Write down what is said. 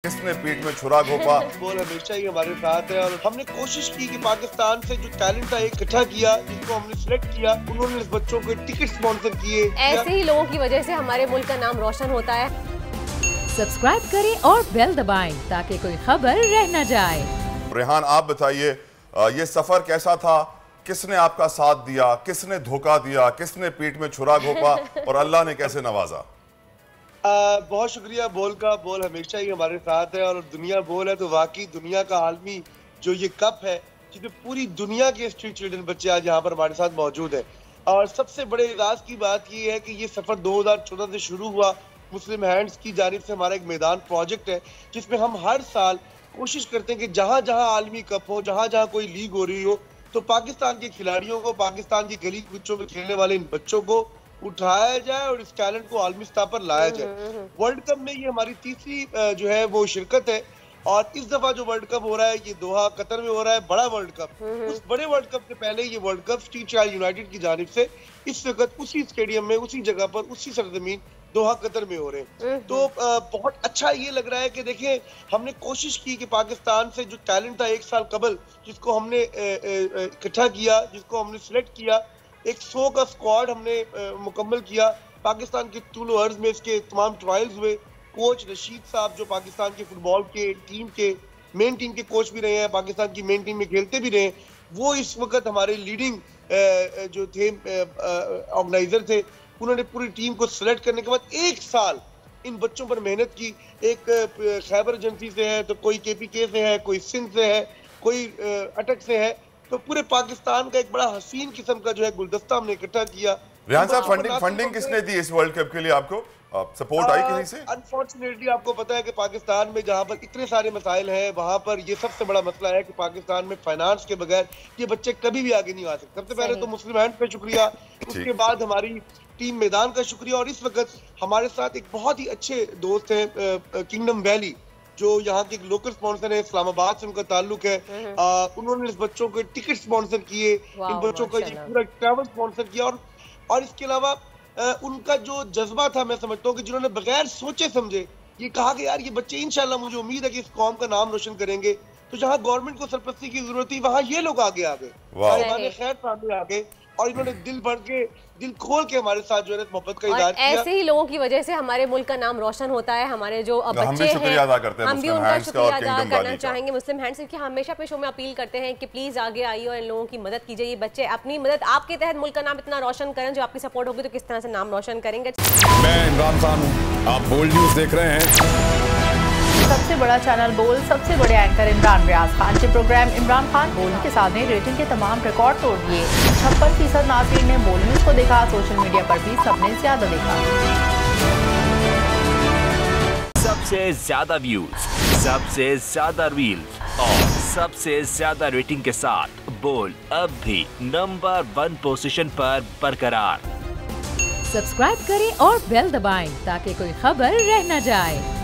किसने पीठ में छुरा घोंपा। बोल हमेशा ही हमारे साथ है और हमने कोशिश की कि पाकिस्तान से जो टैलेंट था इकट्ठा किया, जिसको हमने सिलेक्ट किया, उन्होंने इस बच्चों को टिकट स्पॉन्सर किए। ऐसे ही लोगों की वजह से हमारे मुल्क का नाम रोशन होता है। सब्सक्राइब करें और बेल दबाएं ताकि कोई खबर रह न जाए। रेहान, आप बताइए ये सफर कैसा था? किसने आपका साथ दिया, किसने धोखा दिया, किसने पीठ में छुरा घोंपा और अल्लाह ने कैसे नवाजा? बहुत शुक्रिया। बोल हमेशा ही हमारे साथ है और दुनिया बोल है तो वाकई दुनिया का आलमी जो ये कप है जिसमें पूरी दुनिया के स्ट्रीट चिल्ड्रन बच्चे आज यहाँ पर हमारे साथ मौजूद है। और सबसे बड़े इजाज़ की बात ये है कि ये सफर 2014 से शुरू हुआ। मुस्लिम हैंड्स की जानिब से हमारा एक मैदान प्रोजेक्ट है जिसमें हम हर साल कोशिश करते हैं कि जहाँ जहाँ आलमी कप हो, जहाँ जहाँ कोई लीग हो रही हो, तो पाकिस्तान के खिलाड़ियों को, पाकिस्तान की गली कुचों में खेलने वाले इन बच्चों को उठाया जाए और इस टैलेंट को आलमी सतह पर लाया जाए। वर्ल्ड कप में ये हमारी तीसरी जो है वो शिरकत है और इस दफा जो वर्ल्ड कप हो रहा है ये दोहा कतर में हो रहा है, बड़ा वर्ल्ड कप। उस बड़े वर्ल्ड कप से पहले ये world cup street child United की जानिब से इस वक्त उसी स्टेडियम में, उसी जगह पर, उसी सरजमीन दोहा कतर में हो रहे हैं। तो बहुत अच्छा ये लग रहा है कि देखिए हमने कोशिश की कि पाकिस्तान से जो टैलेंट था एक साल कबल, जिसको हमने इकट्ठा किया, जिसको हमने सिलेक्ट किया, एक 100 का स्क्वाड हमने मुकम्मल किया। पाकिस्तान के तूलो अर्ज में इसके तमाम ट्रायल्स हुए। कोच रशीद साहब जो पाकिस्तान के फुटबॉल के टीम के मेन टीम के कोच भी रहे हैं, पाकिस्तान की मेन टीम में खेलते भी रहे हैं, वो इस वक्त हमारे लीडिंग जो थे ऑर्गेनाइजर थे। उन्होंने पूरी टीम को सिलेक्ट करने के बाद एक साल इन बच्चों पर मेहनत की। एक खैबर एजेंसी से है, तो कोई KPK से है, कोई सिंध से है, कोई अटक से है। तो पूरे पाकिस्तान का एक बड़ा हसीन किस्म का जो है गुलदस्ता हमने इकट्ठा किया। रेहान साहब, फंडिंग किसने दी इस वर्ल्ड कप के लिए? आपको सपोर्ट आई किसी से? अनफॉर्चुनेटली आपको पता है कि पाकिस्तान में जहाँ पर इतने सारे मसाइल हैं, वहाँ पर ये सबसे बड़ा मसला है कि पाकिस्तान में फाइनेंस के बगैर ये बच्चे कभी भी आगे नहीं आ सकते। सबसे पहले तो मुस्लिम हैंड्स का शुक्रिया, उसके बाद हमारी टीम मैदान का शुक्रिया। और इस वक्त हमारे साथ एक बहुत ही अच्छे दोस्त हैं किंगडम वैली, जो यहाँ के लोकल स्पॉन्सर है, इस्लामाबाद से उनका ताल्लुक है। उन्होंने इस बच्चों को टिकट स्पॉन्सर किए, इन बच्चों का ये पूरा ट्रैवल स्पॉन्सर किया। और इसके अलावा उनका जो जज्बा था, मैं समझता हूँ कि जिन्होंने बगैर सोचे समझे ये कहा कि यार ये बच्चे इंशाल्लाह, मुझे उम्मीद है कि इस कौम का नाम रोशन करेंगे। तो जहाँ गवर्नमेंट को सरपरस्ती की जरूरत थी, वहाँ ये लोग आगे आ गए, खैर सामने आ गए और इन्होंने दिल खोल के हमारे साथ जो है मोहब्बत का इज़हार किया। ऐसे ही लोगों की वजह से हमारे मुल्क का नाम रोशन होता है। हमारे जो बच्चे हैं, हम भी उनका शुक्रिया अदा करना चाहेंगे मुस्लिम हैंड्स, क्योंकि हमेशा अपने शो में अपील करते हैं कि प्लीज आगे आइए और इन लोगों की मदद कीजिए। ये बच्चे अपनी मदद आपके तहत मुल्क का नाम इतना रोशन करें, जो आपकी सपोर्ट होगी तो किस तरह से नाम रोशन करेंगे। मैं इमरान खान हूँ, आप बोल्ड न्यूज देख रहे हैं। सबसे बड़ा चैनल बोल, सबसे बड़े एंकर इमरान रियाज खान के प्रोग्राम इमरान खान बोल के साथ ने रेटिंग के तमाम रिकॉर्ड तोड़ दिए। 56% नाज़रीन ने बोल न्यूज को देखा। सोशल मीडिया पर भी सबने ज्यादा देखा। सबसे ज्यादा व्यूज, सबसे ज्यादा रील्स और सबसे ज्यादा रेटिंग के साथ बोल अब भी नंबर 1 पोजीशन पर बरकरार। सब्सक्राइब करें और बेल दबाएं ताकि कोई खबर रह न जाए।